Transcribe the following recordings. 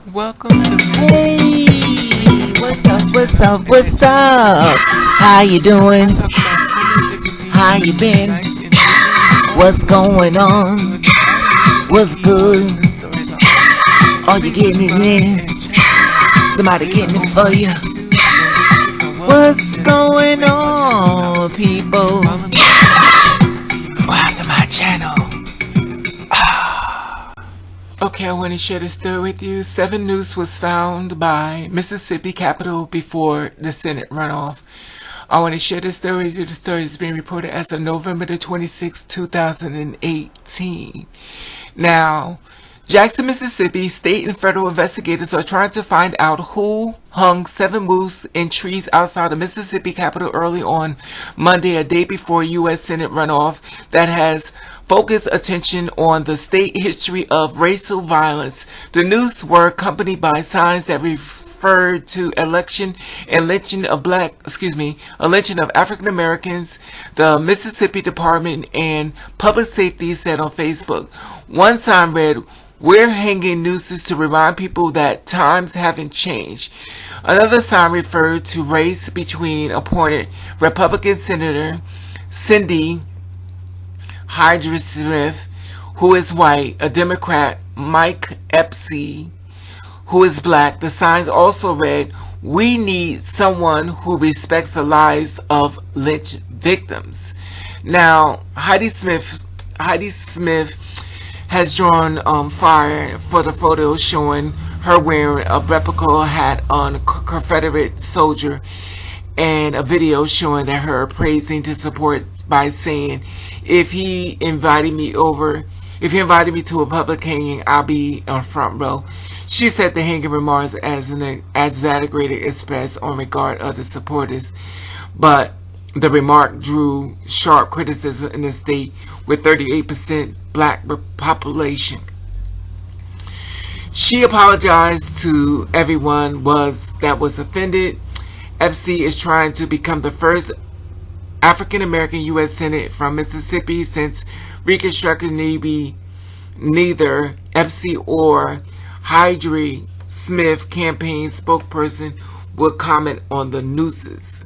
Welcome to Hey, what's up, what's up, what's up? How you doing? How you been? What's going on? What's good? Are you getting it in? Somebody getting it for you? What's going on, people? Subscribe to my channel. Okay, I want to share this story with you. 7 News was found by Mississippi Capitol before the Senate runoff. I want to share this story with you. The story is being reported as of November the 26th, 2018. Now, Jackson, Mississippi, state and federal investigators are trying to find out who hung 7 moose in trees outside the Mississippi Capitol early on Monday, a day before U.S. Senate runoff that has focused attention on the state history of racial violence. The news were accompanied by signs that referred to election and lynching of African Americans. The Mississippi Department and Public Safety said on Facebook. One sign read, "We're hanging nooses to remind people that times haven't changed." Another sign referred to race between appointed Republican Senator Cindy Hyde-Smith, who is white, a Democrat Mike Espy, who is black. The signs also read, "We need someone who respects the lives of lynch victims." Now, Hyde-Smith has drawn fire for the photo showing her wearing a replica hat on a Confederate soldier, and a video showing that her praising to support by saying, if he invited me to a public hanging, I'll be on front row. She said the hanging remarks as an exaggerated express on regard of the supporters, but the remark drew sharp criticism in the state with 38% black population. She apologized to everyone that was offended. FC is trying to become the first African American U.S. Senate from Mississippi since Reconstruction. Neither FC or Hyde-Smith campaign spokesperson would comment on the nooses.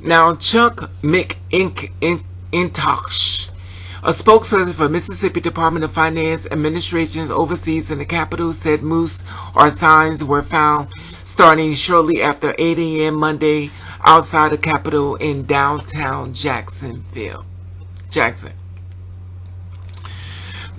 Now, Chuck McIntosh, a spokesperson for Mississippi Department of Finance Administration's overseas in the Capitol, said moose or signs were found starting shortly after 8 a.m. Monday outside the Capitol in downtown Jackson. The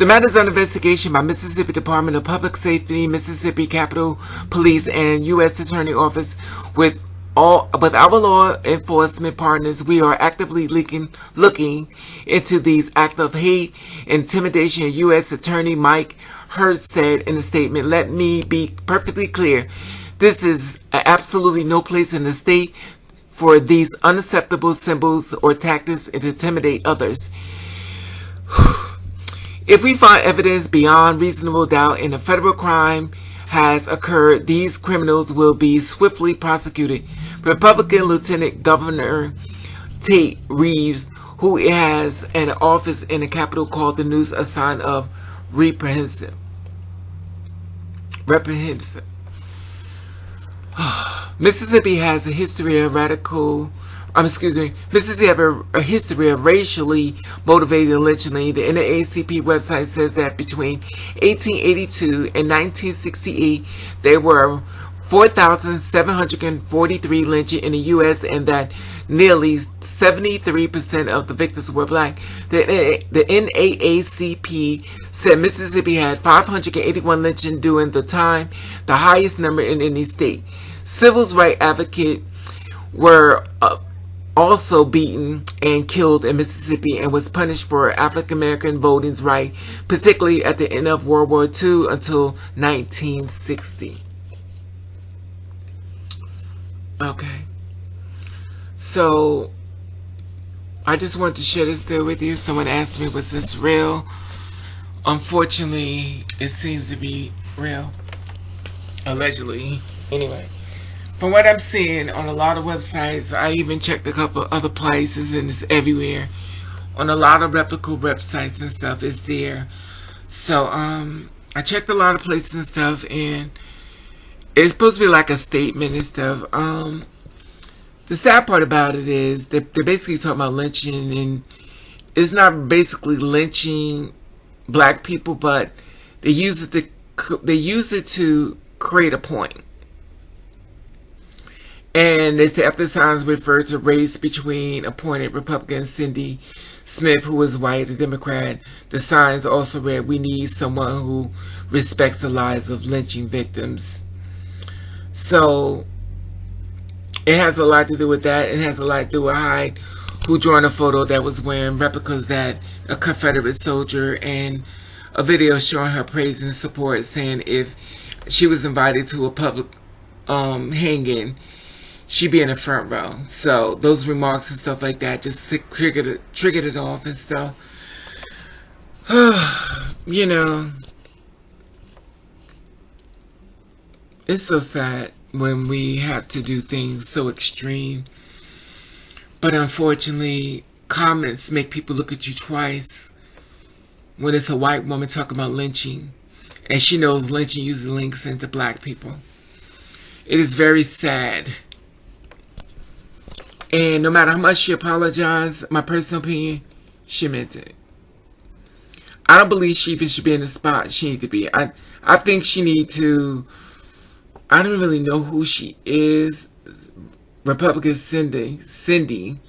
matter is under investigation by Mississippi Department of Public Safety, Mississippi Capitol Police, and U.S. Attorney Office. With our law enforcement partners, we are actively looking into these acts of hate, intimidation. U.S. Attorney Mike Hurt said in a statement, "Let me be perfectly clear. This is absolutely no place in the state for these unacceptable symbols or tactics to intimidate others. If we find evidence beyond reasonable doubt and a federal crime has occurred, these criminals will be swiftly prosecuted." Republican Lieutenant Governor Tate Reeves, who has an office in the Capitol, called the news a sign of reprehensible. Mississippi has a history of Mississippi have a history of racially motivated lynching. The NAACP website says that between 1882 and 1968, there were 4,743 lynchings in the U.S. and that nearly 73% of the victims were black. The NAACP said Mississippi had 581 lynchings during the time, the highest number in any state. Civil rights advocates were also beaten and killed in Mississippi and was punished for African American voting rights, particularly at the end of World War II until 1960. Okay, so I just wanted to share this there with you. Someone asked me, was this real? Unfortunately, it seems to be real. Allegedly. Anyway, from what I'm seeing on a lot of websites, I even checked a couple other places, and it's everywhere. On a lot of replica websites and stuff, it's there. So, I I checked a lot of places and stuff, and it's supposed to be like a statement and stuff. The sad part about it is they're basically talking about lynching, and it's not basically lynching black people, but they use it to create a point. And they say after signs refer to race between appointed Republican Hyde-Smith, who was white, a Democrat. The signs also read, "We need someone who respects the lives of lynching victims." So it has a lot to do with that. It has a lot to do with Hyde, who drawn a photo that was wearing replicas that a Confederate soldier, and a video showing her praising and support, saying if she was invited to a public hanging, she'd be in the front row. So those remarks and stuff like that just triggered it off and stuff. You know, it's so sad when we have to do things so extreme. But unfortunately, comments make people look at you twice when it's a white woman talking about lynching, and she knows lynching usually links into black people. It is very sad. And no matter how much she apologized, my personal opinion, she meant it. I don't believe she even should be in the spot she need to be. I think she need to, I don't really know who she is. Republican Cindy.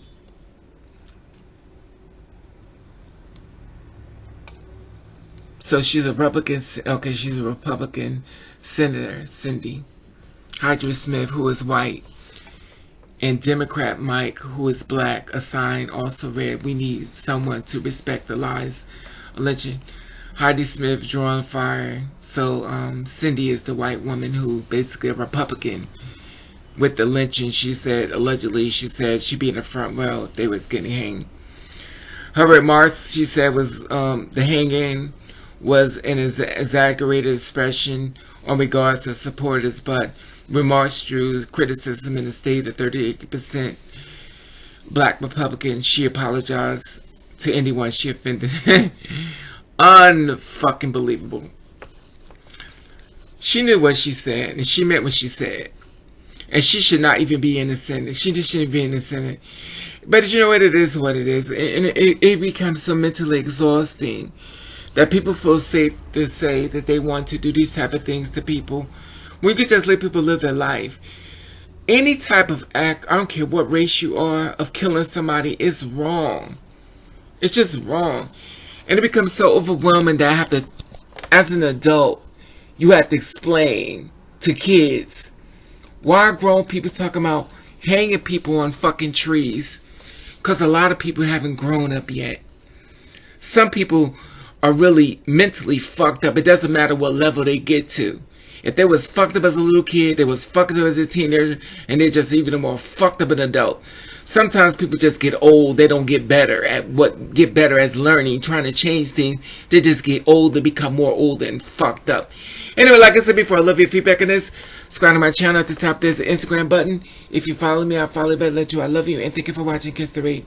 So she's a Republican, okay, she's a Republican Senator, Cindy. Hyde-Smith, who is white, and Democrat Mike, who is black. A sign also read, "We need someone to respect the lives of lynching." Hyde-Smith drawing fire. So Cindy is the white woman who basically a Republican with the lynching. She said, allegedly, she said she'd be in the front row if they was getting hanged. Her remarks, she said, was the hanging was an exaggerated expression on regards to supporters, but remarks drew criticism in the state of 38% black Republicans. She apologized to anyone she offended. Unfucking believable. She knew what she said, and she meant what she said. And she should not even be in the Senate. She just shouldn't be in the Senate. But you know what? It is what it is. And it becomes so mentally exhausting that people feel safe to say that they want to do these type of things to people. We could just let people live their life. Any type of act, I don't care what race you are, of killing somebody is wrong. It's just wrong. And it becomes so overwhelming that I have to, as an adult, you have to explain to kids why are grown people talking about hanging people on fucking trees. Because a lot of people haven't grown up yet. Some people are really mentally fucked up. It doesn't matter what level they get to. If they was fucked up as a little kid, they was fucked up as a teenager, and they're just even more fucked up an adult. Sometimes people just get old. They don't get better as learning, trying to change things. They just get old. They become more old and fucked up. Anyway, like I said before, I love your feedback on this. Subscribe to my channel. At the top, there's an Instagram button. If you follow me, I'll follow you back. Let you. I love you, and thank you for watching. Kiss the Read.